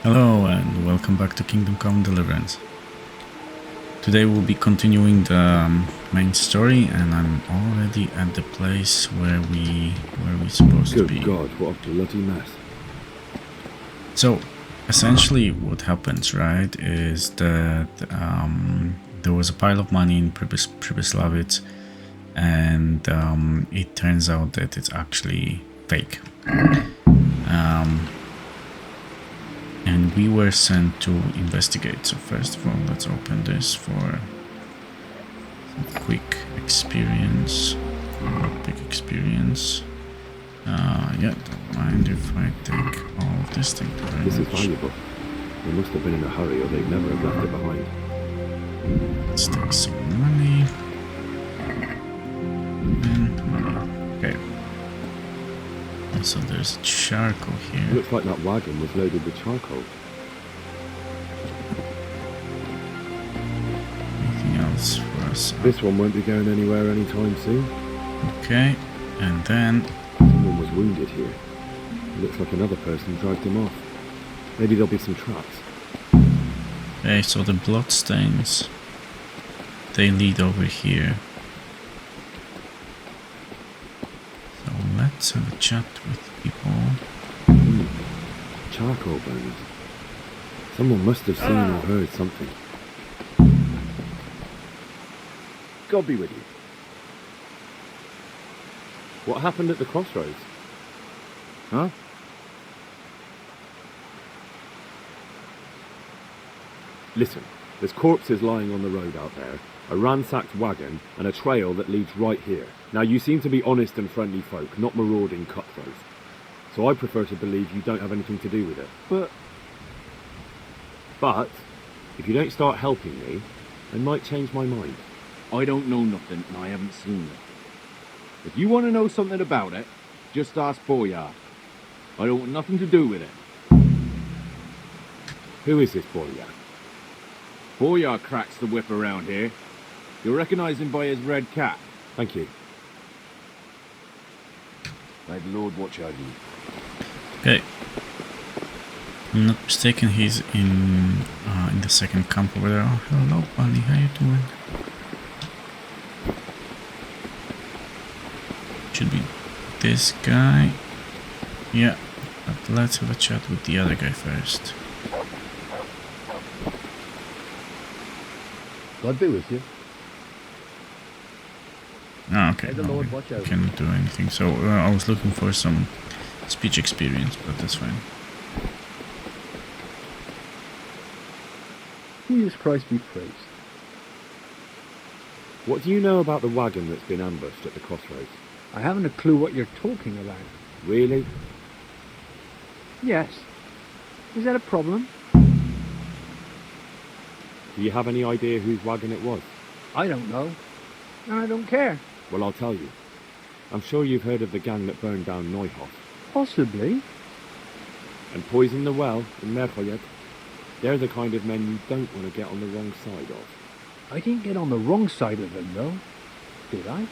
Hello and welcome back to Kingdom Come Deliverance. Today we'll be continuing the main story, and I'm already at the place where we're supposed to be. Good God, what a bloody mess. So essentially what happens, right, is that there was a pile of money in Pribyslavitz, and it turns out that it's actually fake. And we were sent to investigate. So first of all, let's open this for some quick experience. Quick experience. Yeah, don't mind if I take all of this. Thank you very This much. is valuable. They must have been in a hurry or they'd never have left it behind. Let's take some money. And money. Okay. Also, there's charcoal here. Looks like that wagon was loaded with charcoal. Anything else for us? This one won't be going anywhere anytime soon. Okay, and then Someone was wounded here. Looks like another person dragged him off. Maybe there'll be some traps. okay, so the bloodstains, they lead over here. So let's have a chat with people. Charcoal burns. Someone must have seen or heard something. God be with you. What happened at the crossroads? Huh? Listen, there's corpses lying on the road out there, a ransacked wagon, and a trail that leads right here. Now, you seem to be honest and friendly folk, not marauding cutthroats. So I prefer to believe you don't have anything to do with it. But, if you don't start helping me, I might change my mind. I don't know nothing and I haven't seen it. If you want to know something about it, just ask Boyar. I don't want nothing to do with it. Who is this Boyar? Boyar cracks the whip around here. You'll recognize him by his red cap. Thank you. May the Lord watch over you. Okay. If I'm not mistaken, he's in the second camp over there. Oh, hello, buddy. How you doing? Should be this guy. Yeah, but let's have a chat with the other guy first. God be with you. Oh, okay. May the no, Lord we watch over can't do anything. So I was looking for some speech experience, but that's fine. Jesus Christ be praised. What do you know about the wagon that's been ambushed at the crossroads? I haven't a clue what you're talking about. Really? Yes. Is that a problem? Do you have any idea whose wagon it was? I don't know. And I don't care. Well, I'll tell you. I'm sure you've heard of the gang that burned down Neuhof Possibly. and poisoned the well in Merchoyed. They're the kind of men you don't want to get on the wrong side of. I didn't get on the wrong side of them, though. Did I?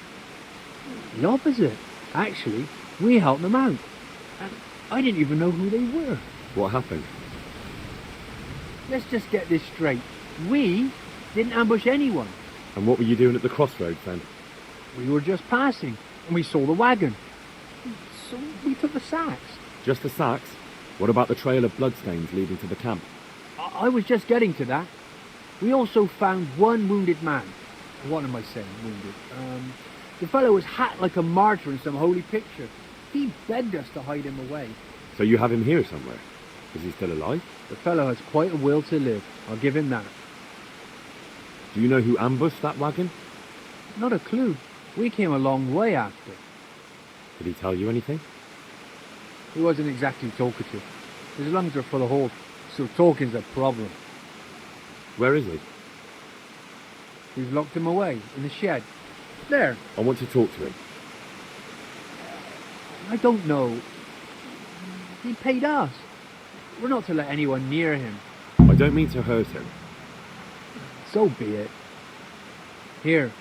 The opposite. Actually, we helped them out. And I didn't even know who they were. What happened? Let's just get this straight. We didn't ambush anyone. And what were you doing at the crossroads then? We were just passing, and we saw the wagon. So we took the sacks. Just the sacks? What about the trail of bloodstains leading to the camp? I was just getting to that. We also found one wounded man. What am I saying, wounded? The fellow was hacked like a martyr in some holy picture. He begged us to hide him away. So you have him here somewhere? Is he still alive? The fellow has quite a will to live. I'll give him that. Do you know who ambushed that wagon? Not a clue. We came a long way after. Did he tell you anything? He wasn't exactly talkative. His lungs are full of holes, so talking's a problem. Where is he? We've locked him away in the shed. There. I want to talk to him. I don't know. He paid us. We're not to let anyone near him. I don't mean to hurt him. So be it. Here.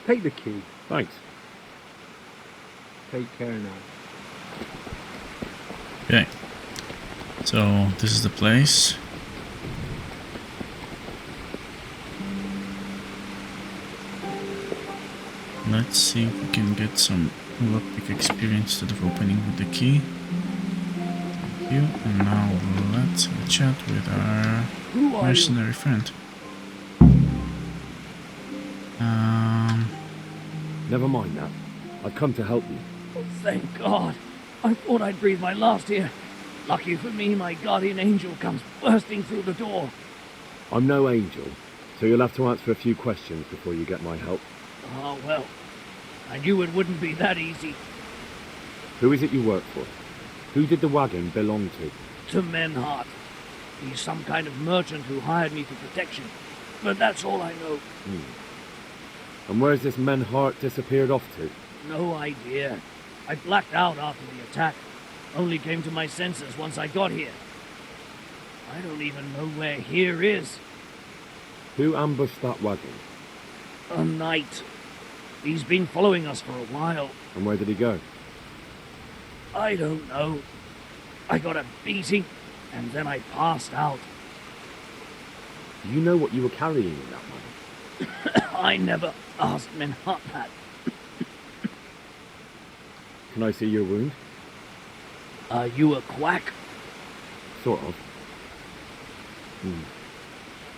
Take the key. Thanks. Take care now. Okay. So this is the place. Let's see if we can get some lockpick experience instead of opening with the key. Thank you. And now let's have a chat with our mercenary friend. Never mind that. I've come to help you. Oh, thank God. I thought I'd breathe my last here. Lucky for me, my guardian angel comes bursting through the door. I'm no angel, so you'll have to answer a few questions before you get my help. Oh, well. I knew it wouldn't be that easy. Who is it you work for? Who did the wagon belong to? To Menhart. He's some kind of merchant who hired me for protection. But that's all I know. And where's this Menhart disappeared off to? No idea. I blacked out after the attack. Only came to my senses once I got here. I don't even know where here is. Who ambushed that wagon? A knight. He's been following us for a while. And where did he go? I don't know. I got a beating, and then I passed out. Do you know what you were carrying in that wagon? I never asked Menhart that. Can I see your wound? Are you a quack? Sort of.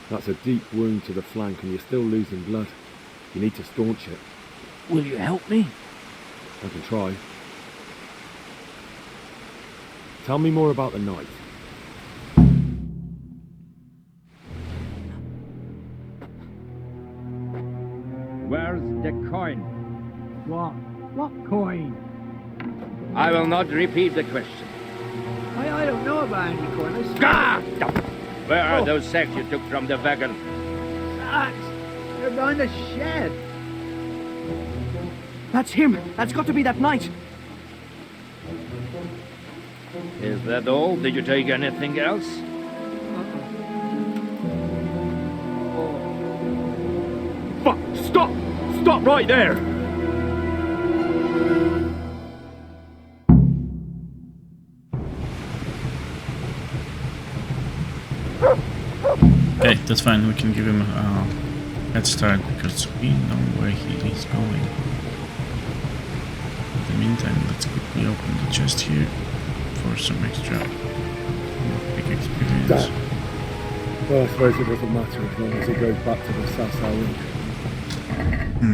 That's a deep wound to the flank and you're still losing blood. You need to staunch it. Will you help me? I can try. Tell me more about the knight. Where's the coin? What coin? I will not repeat the question. I don't know about any coin. I Ah! Where are those sacks you took from the wagon? Sacks. They're behind the shed. That's him. That's got to be that knight. Is that all? Did you take anything else? Fuck! Stop! Stop right there! Okay, that's fine. We can give him a head start because we know where he is going. In the meantime, let's quickly open the chest here for some extra big experience. Well, I suppose it doesn't matter as long as it goes back to the Sasau.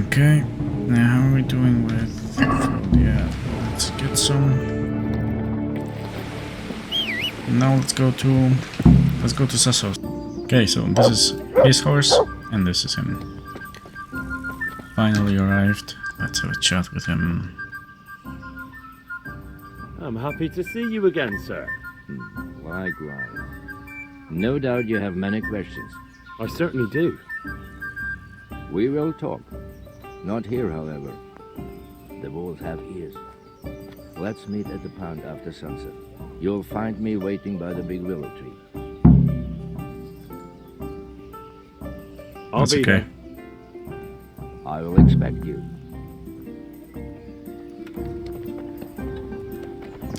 Okay, now how are we doing with yeah, let's get some. Now let's go to Sassos. Okay, so this is his horse and this is him. Finally arrived. Let's have a chat with him. I'm happy to see you again, sir. Likewise. No doubt you have many questions. I certainly do. We will talk. Not here, however. The walls have ears. Let's meet at the pond after sunset. You'll find me waiting by the big willow tree. I'll That's be okay. there. I will expect you.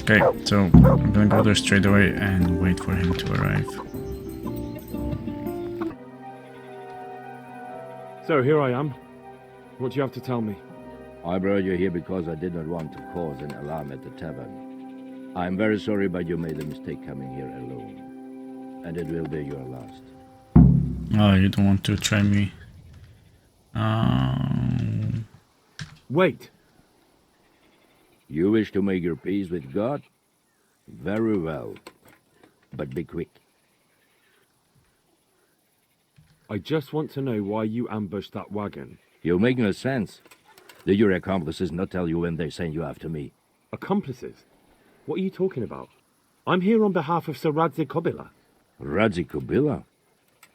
Okay, so I'm gonna go there straight away and wait for him to arrive. So here I am. What do you have to tell me? I brought you here because I did not want to cause an alarm at the tavern. I'm very sorry, but you made a mistake coming here alone. And it will be your last. Oh, you don't want to try me? Wait. You wish to make your peace with God? Very well. But be quick. I just want to know why you ambushed that wagon. You make no sense. Did your accomplices not tell you when they sent you after me? Accomplices? What are you talking about? I'm here on behalf of Sir Radzik Kobila. Radzik Kobila?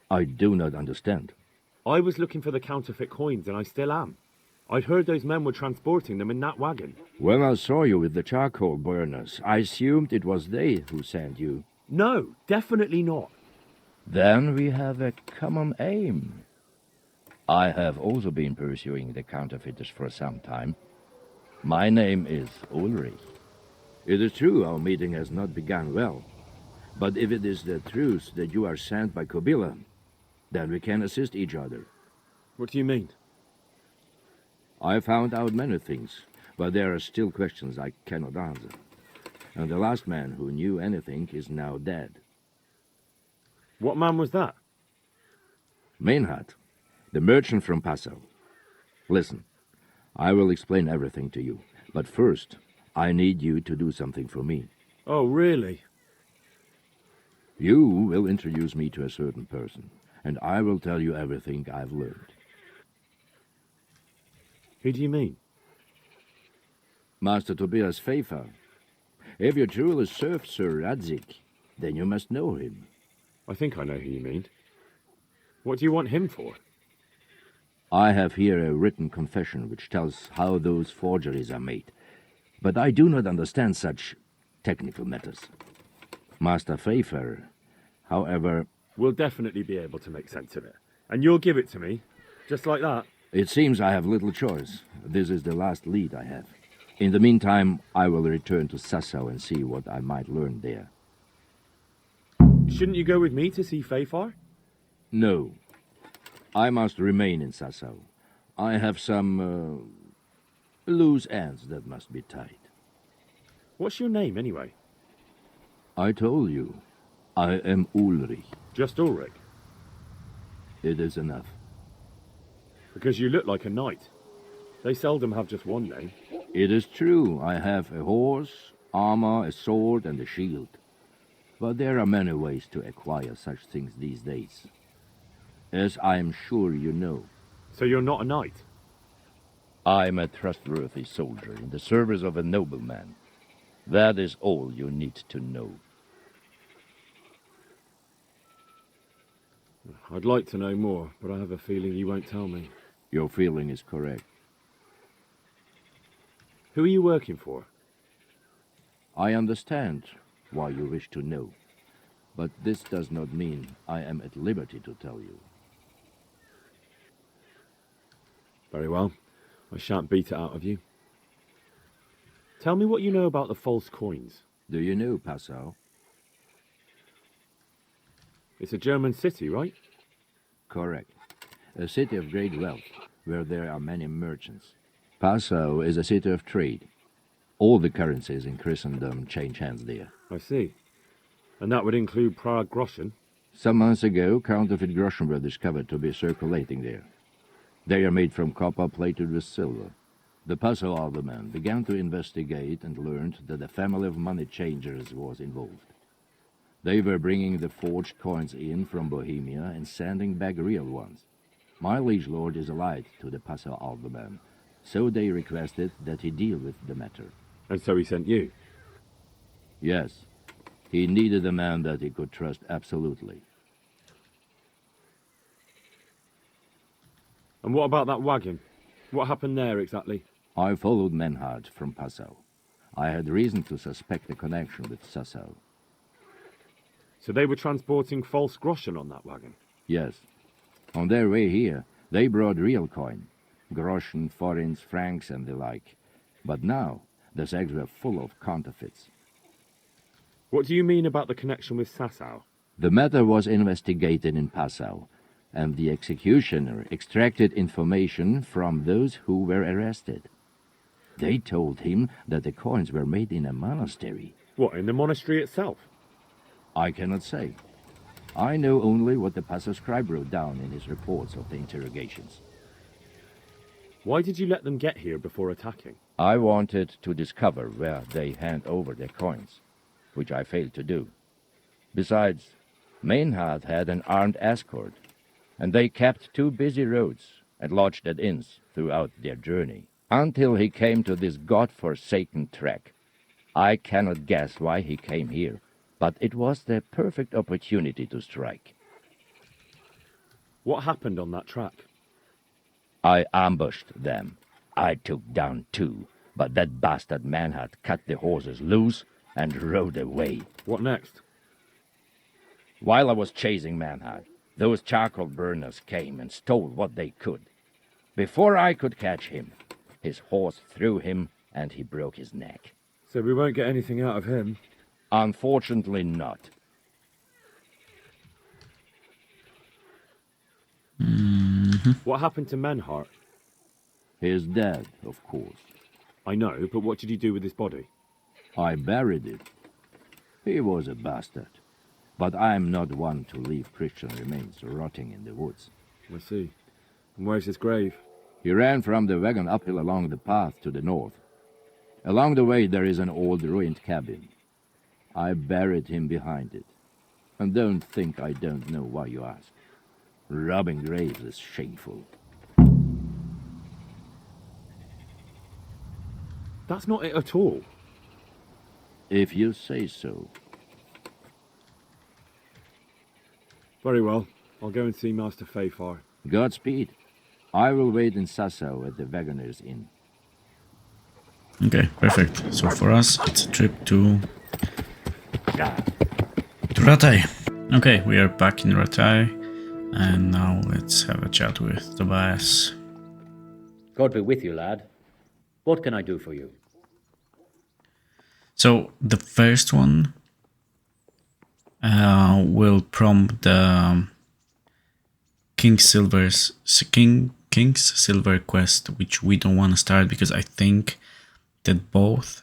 I do not understand. I was looking for the counterfeit coins and I still am. I'd heard those men were transporting them in that wagon. When I saw you with the charcoal burners, I assumed it was they who sent you. No, definitely not. Then we have a common aim. I have also been pursuing the counterfeiters for some time. My name is Ulrich. It is true our meeting has not begun well, But if it is the truth that you are sent by Kobila, then we can assist each other. What do you mean? I found out many things, but there are still questions I cannot answer. And the last man who knew anything is now dead. What man was that? Maynard, the merchant from Passau. Listen, I will explain everything to you, but first, I need you to do something for me. Oh, really? You will introduce me to a certain person, and I will tell you everything I've learned. Who do you mean? Master Tobias Pfeiffer. If you truly serve Sir Radzik, then you must know him. I think I know who you mean. What do you want him for? I have here a written confession which tells how those forgeries are made, but I do not understand such technical matters. Master Pfeiffer, however... We'll definitely be able to make sense of it. And you'll give it to me, just like that? It seems I have little choice. This is the last lead I have. In the meantime, I will return to Sassau and see what I might learn there. Shouldn't you go with me to see Pfeiffer? No. I must remain in Sassau. I have some, loose ends that must be tied. What's your name, anyway? I told you. I am Ulrich. Just Ulrich? It is enough. Because you look like a knight. They seldom have just one name. It is true, I have a horse, armor, a sword, and a shield. But there are many ways to acquire such things these days. As I am sure you know. So you're not a knight? I am a trustworthy soldier in the service of a nobleman. That is all you need to know. I'd like to know more, but I have a feeling you won't tell me. Your feeling is correct. Who are you working for? I understand why you wish to know, but this does not mean I am at liberty to tell you. Very well. I shan't beat it out of you. Tell me what you know about the false coins. Do you know Passau? It's a German city, right? Correct. A city of great wealth, where there are many merchants. Passau is a city of trade. All the currencies in Christendom change hands there. I see. And that would include Prague groschen? Some months ago, counterfeit groschen were discovered to be circulating there. They are made from copper plated with silver. The Passau alderman began to investigate and learned that a family of money changers was involved. They were bringing the forged coins in from Bohemia and sending back real ones. My liege lord is allied to the Passau alderman, so they requested that he deal with the matter. And so he sent you? Yes. He needed a man that he could trust absolutely. And what about that wagon? What happened there exactly? I followed Menhard from Passau. I had reason to suspect a connection with Sassau. So they were transporting false groschen on that wagon? Yes. On their way here, they brought real coin. Groschen, forints, francs, and the like. But now, the sacks were full of counterfeits. What do you mean about the connection with Sassau? The matter was investigated in Passau, and the executioner extracted information from those who were arrested. They told him that the coins were made in a monastery. What, in the monastery itself? I cannot say. I know only what the Passau scribe wrote down in his reports of the interrogations. Why did you let them get here before attacking? I wanted to discover where they hand over their coins, which I failed to do. Besides, Maynard had an armed escort, and they kept 2 busy roads and lodged at inns throughout their journey, until he came to this god-forsaken track. I cannot guess why he came here, but it was the perfect opportunity to strike. What happened on that track? I ambushed them. I took down 2, but that bastard Maynard cut the horses loose and rode away. What next? While I was chasing Maynard, those charcoal burners came and stole what they could. Before I could catch him, his horse threw him and he broke his neck. So we won't get anything out of him? Unfortunately not. What happened to Menhart? He's dead, of course. I know, but what did you do with his body? I buried it. He was a bastard. But I'm not one to leave Christian remains rotting in the woods. I see. And where's his grave? He ran from the wagon uphill along the path to the north. Along the way there is an old ruined cabin. I buried him behind it. And don't think I don't know why you ask. Robbing graves is shameful. That's not it at all. If you say so. Very well. I'll go and see Master Fayfar. Godspeed. I will wait in Sasau at the Wagoner's Inn. Okay, perfect. So for us, it's a trip to Rattay. Okay, we are back in Rattay, and now let's have a chat with Tobias. God be with you, lad. What can I do for you? So the first one will prompt the King's Silver quest, which we don't want to start because I think that both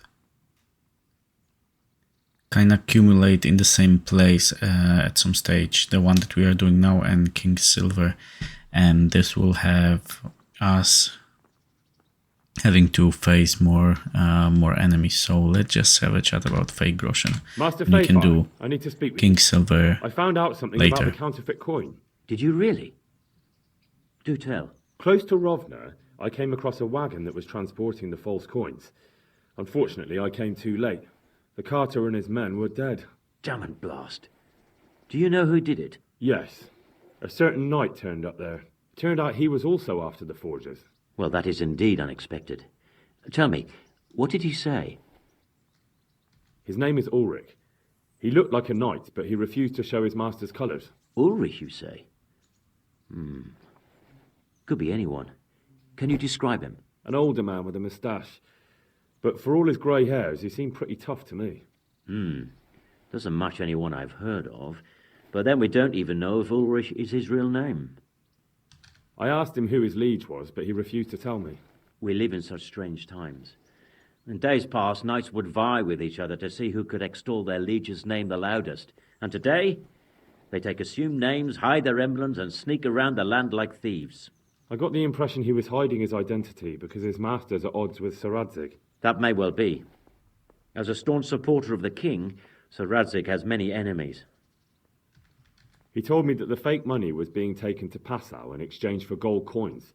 kind of accumulate in the same place at some stage. The one that we are doing now and King's Silver, and this will have us having to face more enemies. So let's just have a chat about Fake Groschen. Master You can Fayfar, do I need to speak with King's Silver. you. I found out something later. about the counterfeit coin. Did you really? Do tell. Close to Rovna, I came across a wagon that was transporting the false coins. Unfortunately, I came too late. The carter and his men were dead. Damn and blast. Do you know who did it? Yes. A certain knight turned up there. Turned out he was also after the forgers. Well, that is indeed unexpected. Tell me, what did he say? His name is Ulrich. He looked like a knight, but he refused to show his master's colours. Ulrich, you say? Could be anyone. Can you describe him? An older man with a moustache. But for all his grey hairs, he seemed pretty tough to me. Doesn't match anyone I've heard of. But then we don't even know if Ulrich is his real name. I asked him who his liege was, but he refused to tell me. We live in such strange times. In days past, knights would vie with each other to see who could extol their liege's name the loudest. And today, they take assumed names, hide their emblems, and sneak around the land like thieves. I got the impression he was hiding his identity because his master's at odds with Sir Radzig. That may well be. As a staunch supporter of the king, Sir Radzig has many enemies. He told me that the fake money was being taken to Passau in exchange for gold coins,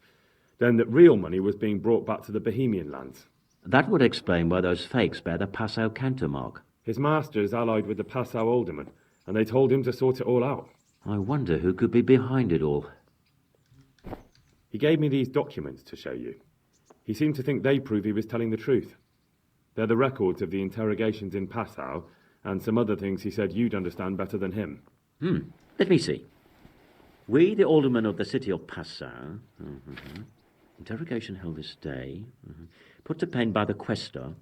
then that real money was being brought back to the Bohemian lands. That would explain why those fakes bear the Passau countermark. His master is allied with the Passau alderman, and they told him to sort it all out. I wonder who could be behind it all. He gave me these documents to show you. He seemed to think they prove he was telling the truth. They're the records of the interrogations in Passau, and some other things he said you'd understand better than him. Let me see. We, the aldermen of the city of Passau, interrogation held this day, put to pen by the questor.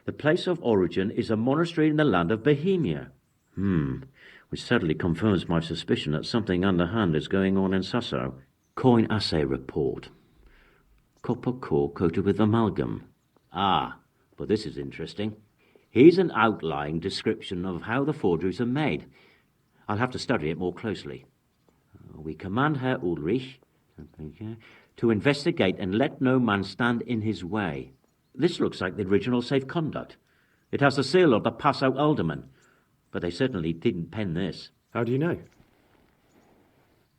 The place of origin is a monastery in the land of Bohemia. Which certainly confirms my suspicion that something underhand is going on in Sasau. Coin assay report. Copper core coated with amalgam. But this is interesting. Here's an outline description of how the forgeries are made. I'll have to study it more closely. We command Herr Ulrich to investigate and let no man stand in his way. This looks like the original safe conduct. It has the seal of the Passau alderman, but they certainly didn't pen this. How do you know?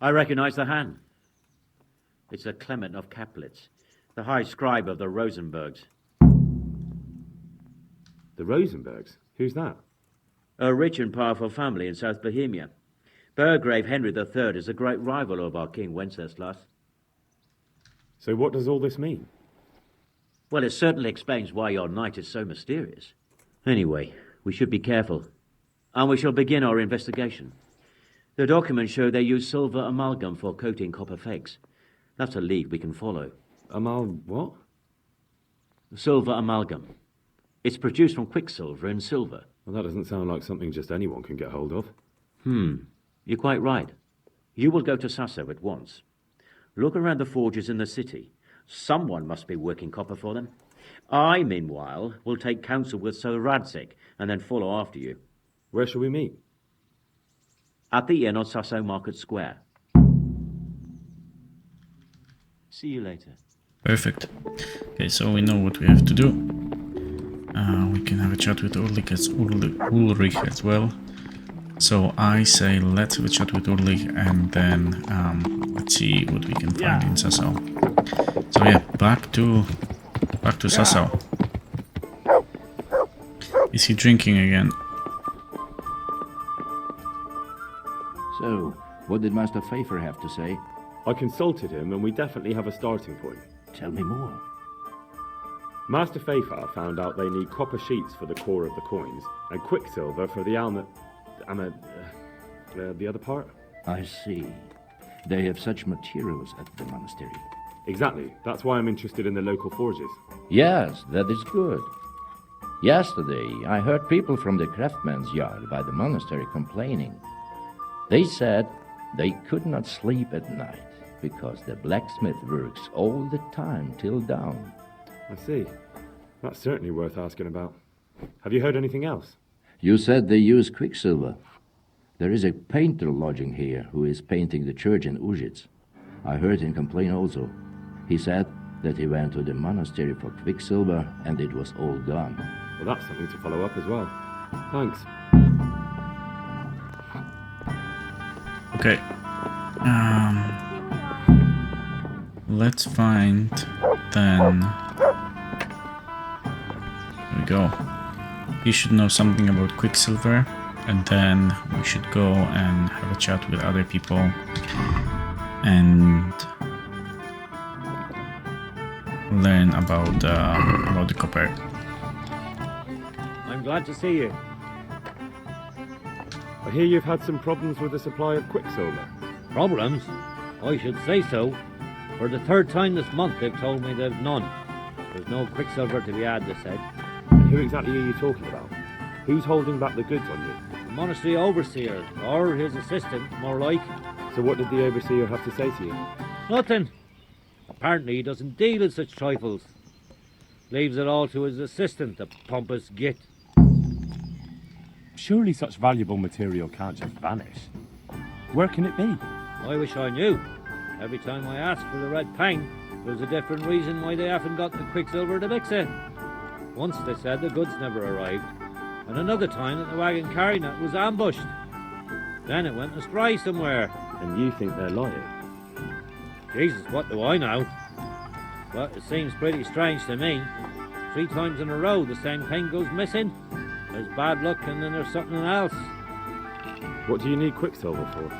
I recognize the hand. It's a Clement of Kaplitz, the high scribe of the Rosenbergs. The Rosenbergs? Who's that? A rich and powerful family in South Bohemia. Burgrave Henry III is a great rival of our King Wenceslas. So what does all this mean? Well, it certainly explains why your knight is so mysterious. Anyway, we should be careful. And we shall begin our investigation. The documents show they use silver amalgam for coating copper fakes. That's a lead we can follow. What? Silver amalgam. It's produced from quicksilver and silver. Well, that doesn't sound like something just anyone can get hold of. You're quite right. You will go to Sasau at once. Look around the forges in the city. Someone must be working copper for them. I, meanwhile, will take counsel with Sir Radzik and then follow after you. Where shall we meet? At the inn on Sasso Market Square. See you later. Perfect. Okay, so we know what we have to do. We can have a chat with Ulrich as well. So I say let's have a chat with Ulrich and then let's see what we can find in Sassau. So yeah, back to Sassau. Is he drinking again? So, what did Master Pfeiffer have to say? I consulted him and we definitely have a starting point. Tell me more. Master Pfeiffer found out they need copper sheets for the core of the coins and quicksilver for the the other part. I see. They have such materials at the monastery. Exactly. That's why I'm interested in the local forges. Yes, that is good. Yesterday, I heard people from the craftsman's yard by the monastery complaining. They said they could not sleep at night because the blacksmith works all the time till dawn. I see. That's certainly worth asking about. Have you heard anything else? You said they use quicksilver. There is a painter lodging here who is painting the church in Ujits. I heard him complain also. He said that he went to the monastery for quicksilver and it was all gone. Well, that's something to follow up as well. Thanks. Okay. Let's find then. There we go. He should know something about quicksilver, and then we should go and have a chat with other people and learn about the copper. I'm glad to see you. I hear you've had some problems with the supply of quicksilver. Problems? I should say so. For the third time this month they've told me they've none. There's no quicksilver to be had, they said. And who exactly are you talking about? Who's holding back the goods on you? The monastery overseer, or his assistant, more like. So what did the overseer have to say to you? Nothing. Apparently he doesn't deal in such trifles. Leaves it all to his assistant, the pompous git. Surely such valuable material can't just vanish. Where can it be? I wish I knew. Every time I ask for the red pang, there's a different reason why they haven't got the quicksilver to mix in. Once they said the goods never arrived, and another time that the wagon carrying it was ambushed. Then it went astray somewhere. And you think they're lying? Jesus, what do I know? But it seems pretty strange to me. 3 times in a row the same thing goes missing. There's bad luck and then there's something else. What do you need quicksilver for?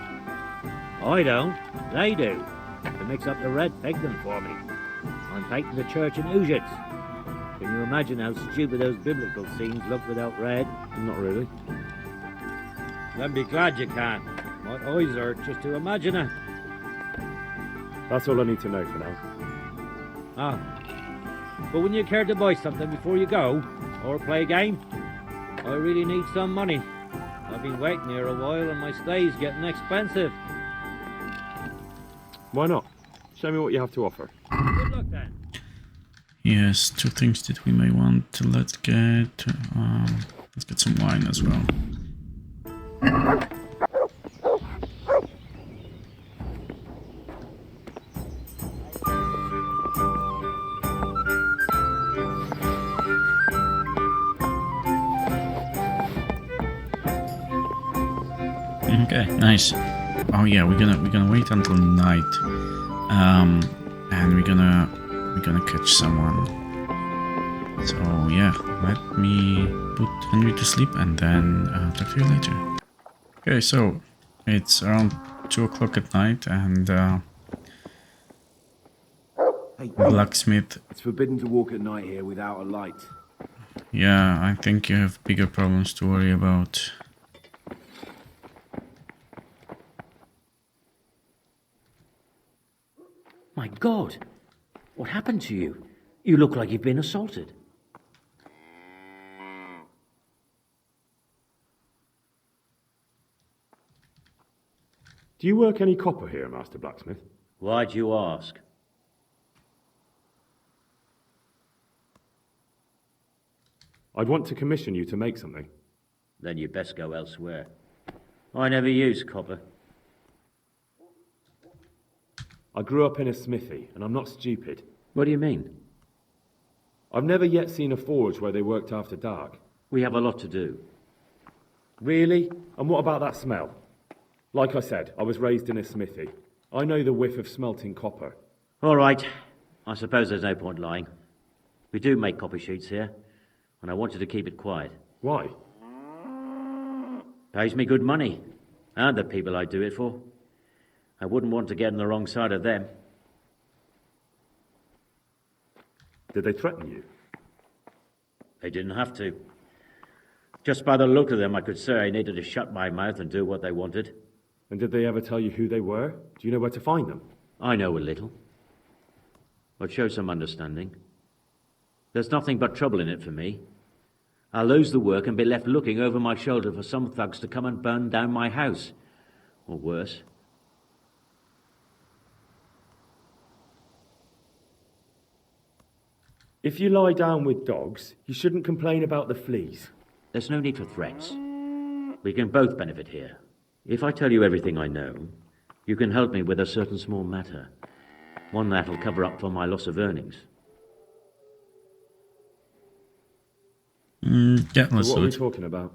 I don't. They do. To mix up the red pigment for me. I'm painting the church in Ujits. Can you imagine how stupid those biblical scenes look without red? Not really. Then be glad you can. My eyes hurt just to imagine it. That's all I need to know for now. Ah. But wouldn't you care to buy something before you go? Or play a game? I really need some money. I've been waiting here a while and my stay's getting expensive. Why not? Show me what you have to offer. Good luck then. Yes, 2 things that we may want to let's get some wine as well. Okay, nice. Oh yeah, we're gonna wait until night, and we're gonna catch someone. So yeah, let me put Henry to sleep and then talk to you later. Okay, so it's around 2 o'clock at night, and blacksmith. It's forbidden to walk at night here without a light. Yeah, I think you have bigger problems to worry about. My God, what happened to you? You look like you've been assaulted. Do you work any copper here, Master Blacksmith? Why'd you ask? I'd want to commission you to make something. Then you'd best go elsewhere. I never use copper. I grew up in a smithy, and I'm not stupid. What do you mean? I've never yet seen a forge where they worked after dark. We have a lot to do. Really? And what about that smell? Like I said, I was raised in a smithy. I know the whiff of smelting copper. All right. I suppose there's no point lying. We do make copy sheets here, and I wanted to keep it quiet. Why? Pays me good money, and the people I do it for. I wouldn't want to get on the wrong side of them. Did they threaten you? They didn't have to. Just by the look of them, I could say I needed to shut my mouth and do what they wanted. And did they ever tell you who they were? Do you know where to find them? I know a little. But show some understanding. There's nothing but trouble in it for me. I'll lose the work and be left looking over my shoulder for some thugs to come and burn down my house. Or worse. If you lie down with dogs, you shouldn't complain about the fleas. There's no need for threats. We can both benefit here. If I tell you everything I know, you can help me with a certain small matter. One that'll cover up for my loss of earnings. Yeah, So let's what do are we it. talking about?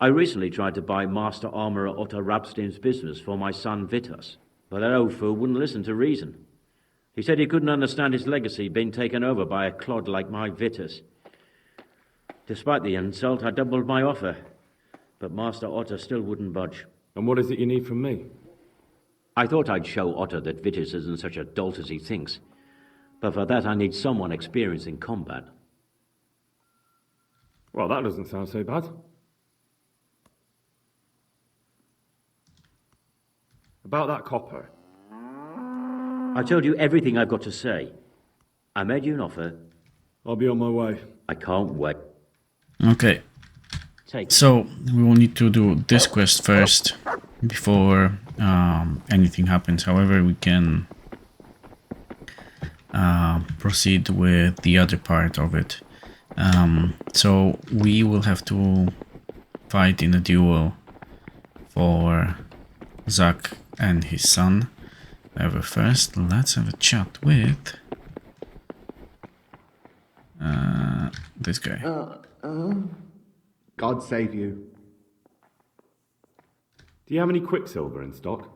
I recently tried to buy Master Armourer Otto Rabstein's business for my son Vitus, but that old fool wouldn't listen to reason. He said he couldn't understand his legacy being taken over by a clod like my Vitus. Despite the insult, I doubled my offer, but Master Otto still wouldn't budge. And what is it you need from me? I thought I'd show Otto that Vitus isn't such a dolt as he thinks, but for that I need someone experienced in combat. Well, that doesn't sound so bad. About that copper. I told you everything I've got to say. I made you an offer. I'll be on my way. I can't wait. Okay, Take so we will need to do this quest first before anything happens. However, we can proceed with the other part of it. So we will have to fight in a duel for Zack and his son. However, first let's have a chat with this guy. God save you. Do you have any quicksilver in stock?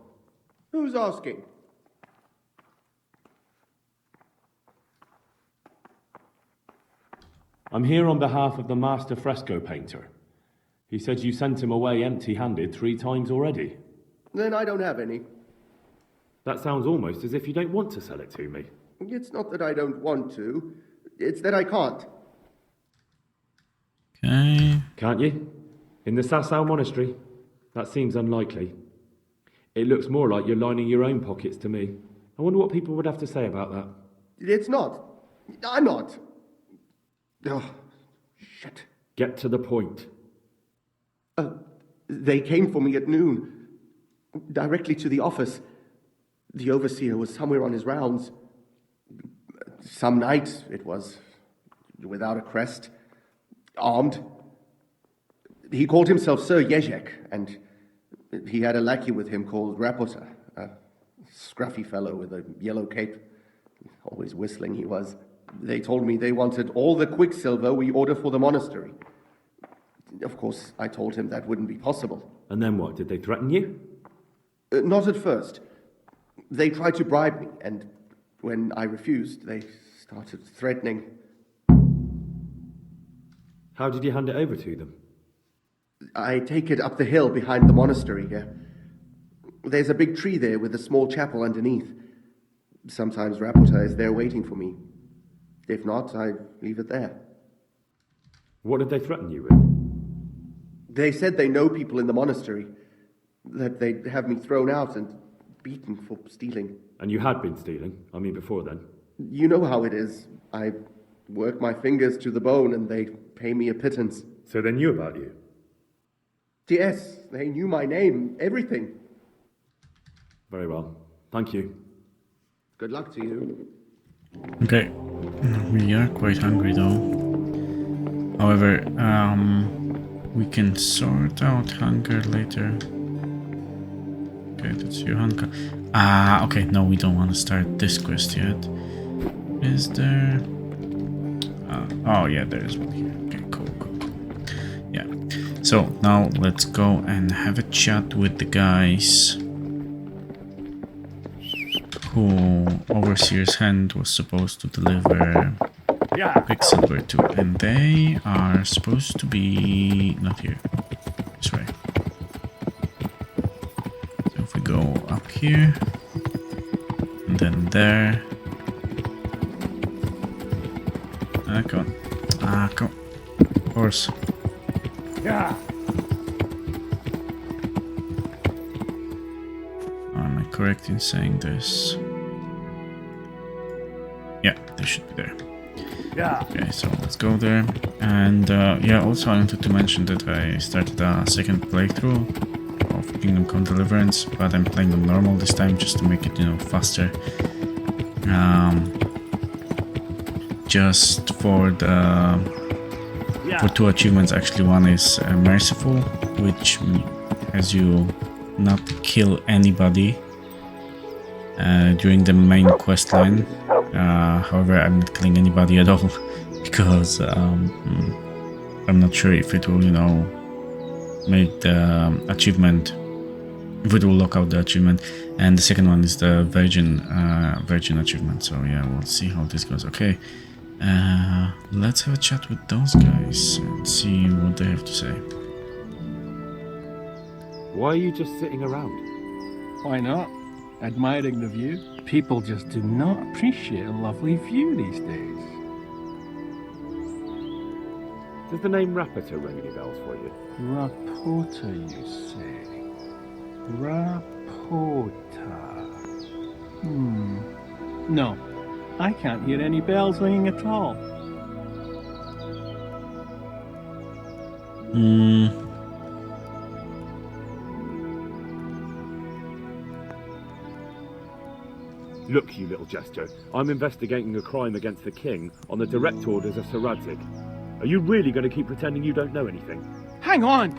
Who's asking? I'm here on behalf of the master fresco painter. He said you sent him away empty-handed 3 times already. Then I don't have any. That sounds almost as if you don't want to sell it to me. It's not that I don't want to. It's that I can't. Okay. Can't you? In the Sasau monastery? That seems unlikely. It looks more like you're lining your own pockets to me. I wonder what people would have to say about that. It's not. I'm not. Oh, shit. Get to the point. They came for me at noon. Directly to the office. The overseer was somewhere on his rounds. Some night, it was. Without a crest. Armed. He called himself Sir Jezek, and he had a lackey with him called Rapota, a scruffy fellow with a yellow cape. Always whistling he was. They told me they wanted all the quicksilver we order for the monastery. Of course, I told him that wouldn't be possible. And then what? Did they threaten you? Not at first. They tried to bribe me, and when I refused, they started threatening. How did you hand it over to them? I take it up the hill behind the monastery here. There's a big tree there with a small chapel underneath. Sometimes Rapota is there waiting for me. If not, I leave it there. What did they threaten you with? They said they know people in the monastery, that they'd have me thrown out and beaten for stealing. And you had been stealing, I mean before then. You know how it is. I work my fingers to the bone and they pay me a pittance. So they knew about you? Yes, they knew my name, everything. Very well. Thank you. Good luck to you. Okay, we are quite hungry though. However, we can sort out hunger later. Okay, that's your hunger. Okay, no, we don't want to start this quest yet. Is there... oh yeah, there is one here. Okay, cool. Yeah, so now let's go and have a chat with the guys who Overseer's Hand was supposed to deliver Quicksilver to, and they are supposed to be not here. This way. So if we go up here, and then there. Come on. Come on. Horse. Yeah. Am I correct in saying this? Yeah, they should be there. Yeah. Okay, so let's go there. And yeah, also I wanted to mention that I started a second playthrough of Kingdom Come Deliverance, but I'm playing on normal this time just to make it, you know, faster. Just for the for 2 achievements. Actually, one is Merciful, which has you not kill anybody during the main quest line. However, I'm not killing anybody at all because I'm not sure if it will, you know, make the achievement, if it will lock out the achievement. And the second one is the Virgin achievement. So yeah, we'll see how this goes. Okay, let's have a chat with those guys and see what they have to say. Why are you just sitting around? Why not? Admiring the view. People just do not appreciate a lovely view these days. Does the name Rapita ring any bells for you? Rapota, you say? Rapota. No, I can't hear any bells ringing at all. Look, you little jester, I'm investigating a crime against the king on the direct orders of Sir Radzig. Are you really going to keep pretending you don't know anything? Hang on!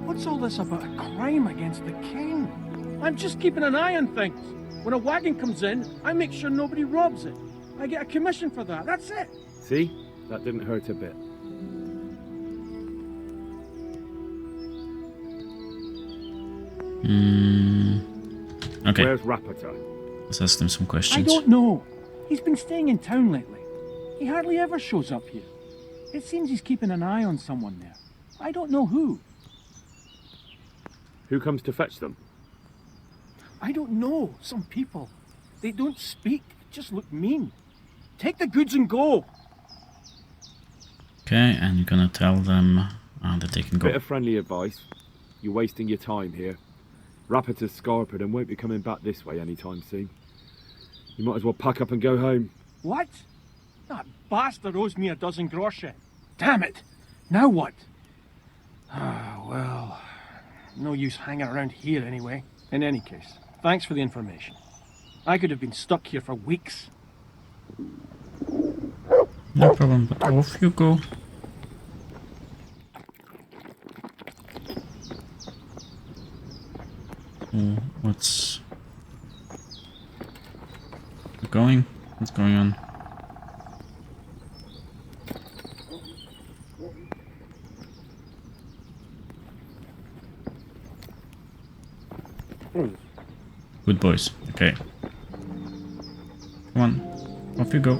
What's all this about a crime against the king? I'm just keeping an eye on things. When a wagon comes in, I make sure nobody robs it. I get a commission for that, that's it. See? That didn't hurt a bit. Okay. Where's Rapita? Let's ask them some I questions. don't know. He's been staying in town lately. He hardly ever shows up here. It seems he's keeping an eye on someone there. I don't know who. Who comes to fetch them? I don't know. Some people. They don't speak, just look mean. Take the goods and go. Okay, and you're gonna tell them that they can go. Bit of friendly advice. You're wasting your time here. Rapita's scarpered and won't be coming back this way anytime soon. You might as well pack up and go home. What? That bastard owes me a dozen groschen. Damn it! Now what? Ah, well, no use hanging around here anyway. In any case, thanks for the information. I could have been stuck here for weeks. No problem, but off you go. What's going? What's going on? Good boys. Okay. Come on. Off you go.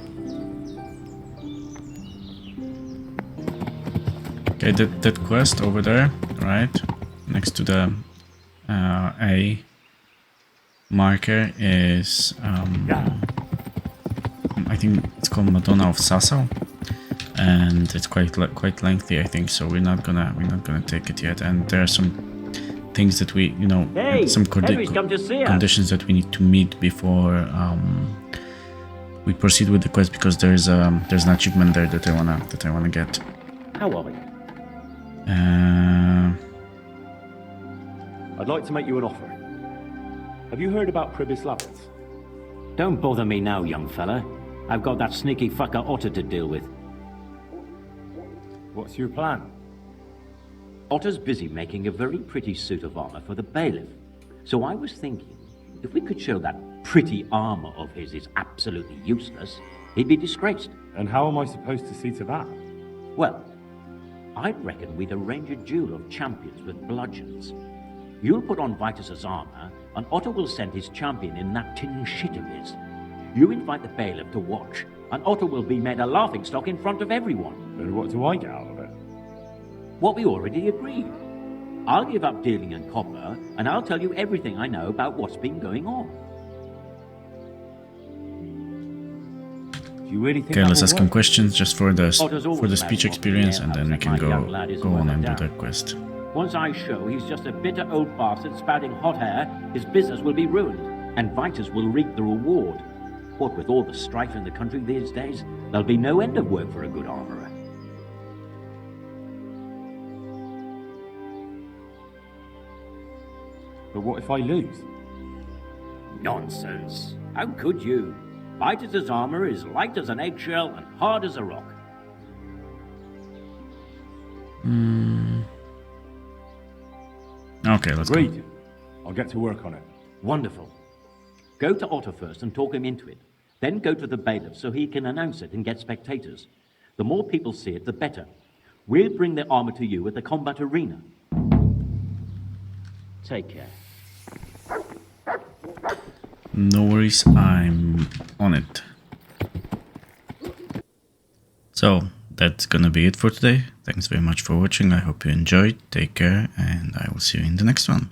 Okay, that quest over there, right? Next to the A marker is I think it's called Madonna of Sassau, and it's quite lengthy, I think. So we're not gonna take it yet. And there are some things that we, you know, some conditions that we need to meet before we proceed with the quest, because there's an achievement there that I wanna get. How are you? I'd like to make you an offer. Have you heard about Pribyslavitz? Don't bother me now, young fella. I've got that sneaky fucker Otter to deal with. What's your plan? Otter's busy making a very pretty suit of armor for the bailiff. So I was thinking, if we could show that pretty armor of his is absolutely useless, he'd be disgraced. And how am I supposed to see to that? Well, I reckon we'd arrange a duel of champions with bludgeons. You'll put on Vitus's armor, and Otter will send his champion in that tin shit of his. You invite the bailiff to watch, and Otter will be made a laughingstock in front of everyone. And what do I get out of it? What we already agreed. I'll give up dealing in copper, and I'll tell you everything I know about what's been going on. Do you really think Okay, that let's will ask him work? questions just for the Otter's always speech mad experience, what and the then we can air go house, that young lad is go on and do down. that quest. Once I show he's just a bitter old bastard spouting hot air, his business will be ruined, and Vitus will reap the reward. What with all the strife in the country these days, there'll be no end of work for a good armourer. But what if I lose? Nonsense. How could you? Vitus's armour is light as an eggshell and hard as a rock. Okay, let's go. Agreed. I'll get to work on it. Wonderful. Go to Otter first and talk him into it. Then go to the bailiff so he can announce it and get spectators. The more people see it, the better. We'll bring the armour to you at the combat arena. Take care. No worries, I'm on it. So, that's gonna be it for today. Thanks very much for watching. I hope you enjoyed. Take care, and I will see you in the next one.